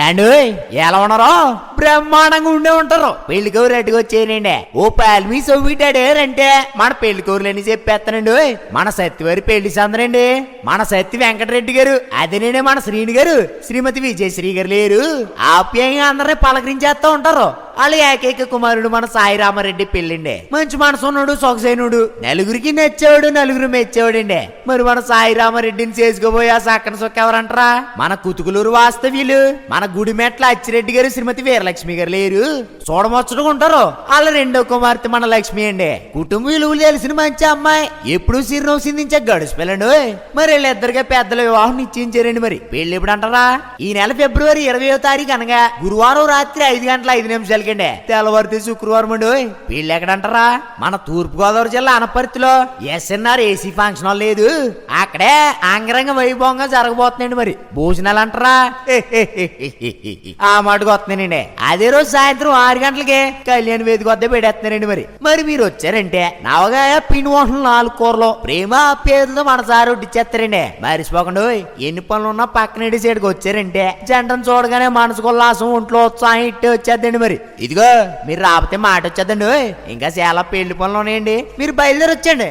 ఏండు ఎలా ఉన్నారో బ్రహ్మాండంగా ఉండే ఉంటారు. పెళ్లి కౌరు అటుకు వచ్చేయండి. ఓ పాల్మీ సొవ్విటాడేరంటే మన పెళ్లి కౌరులని చెప్పేస్తానండి. మన సత్యవారి పెళ్లి సందరండి. మన సత్య వెంకటరెడ్డి గారు, అదేనండి మన శ్రీని గారు, శ్రీమతి విజయశ్రీ గారు లేరు. ఆప్యాయంగా అందరినీ పలకరించేస్తా ఉంటారు. వాళ్ళ ఏకైక కుమారుడు మన సాయిరామారెడ్డి పెళ్ళండి. మంచి మనసున్నాడు, సొగసైనుడు, నలుగురికి నచ్చేవాడు, నలుగురు మెచ్చేవాడండి. మరి మన సాయిరామారెడ్డిని చేసుకోబోయా సక్కన సొక్క ఎవరంటారా? మన కుతుకులూరు వాస్తవ్యులు, మన గుడిమెట్ల అచ్చిరెడ్డి గారు, శ్రీమతి వీరలక్ష్మి గారు లేరు. చూడమొచ్చటగా ఉంటారు. వాళ్ళ రెండో కుమార్తె మన లక్ష్మి అండి. కుటుంబ విలువలు తెలిసిన మంచి అమ్మాయి. ఎప్పుడు సిరినవ్వు సిందించే గడుసు పిల్లండు. మరి వీళ్ళిద్దరిగా పెద్దల వివాహం నిశ్చయించారండి. మరి పెళ్లి ఎప్పుడు అంటారా? ఈ నెల ఫిబ్రవరి 20వ తారీఖు అనగా గురువారం రాత్రి 5:05 తెల్లవారితే శుక్రవారం అండి. పెళ్లి ఎక్కడంటారా? మన తూర్పు గోదావరి జిల్లా అనపర్తిలో ఎస్ఎన్ఆర్ ఏసీ ఫంక్షన్ హాల్ లేదు, అక్కడే అంగరంగ వైభవంగా జరగబోతుందండి. మరి భోజనాలు అంటారా? ఆ మాటకు వస్తున్నానండి. అదే రోజు సాయంత్రం 6 గంటలకే కళ్యాణ వేదిక వద్ద పెడేస్తున్నారండి. మరి మీరు వచ్చారంటే నవగాయ పిండి వంటలు 4 కూరలు ప్రేమ పేరుతో మన సారు వడ్డిచ్చేస్తారండి. మరిచిపోకండి. ఎన్ని పనులు ఉన్నా పక్కన సైడ్కి వచ్చారంటే జంటను చూడగానే మనసుకు ఉల్లాసం, ఒంట్లో ఉత్సాహం ఇట్టే వచ్చేద్దండి. మరి ఇదిగో మీరు రాకపోతే మాట వచ్చేద్దండి. ఇంకా చాలా పెళ్లి పనులు ఉన్నాయండి. మీరు బయలుదేరి వచ్చండి.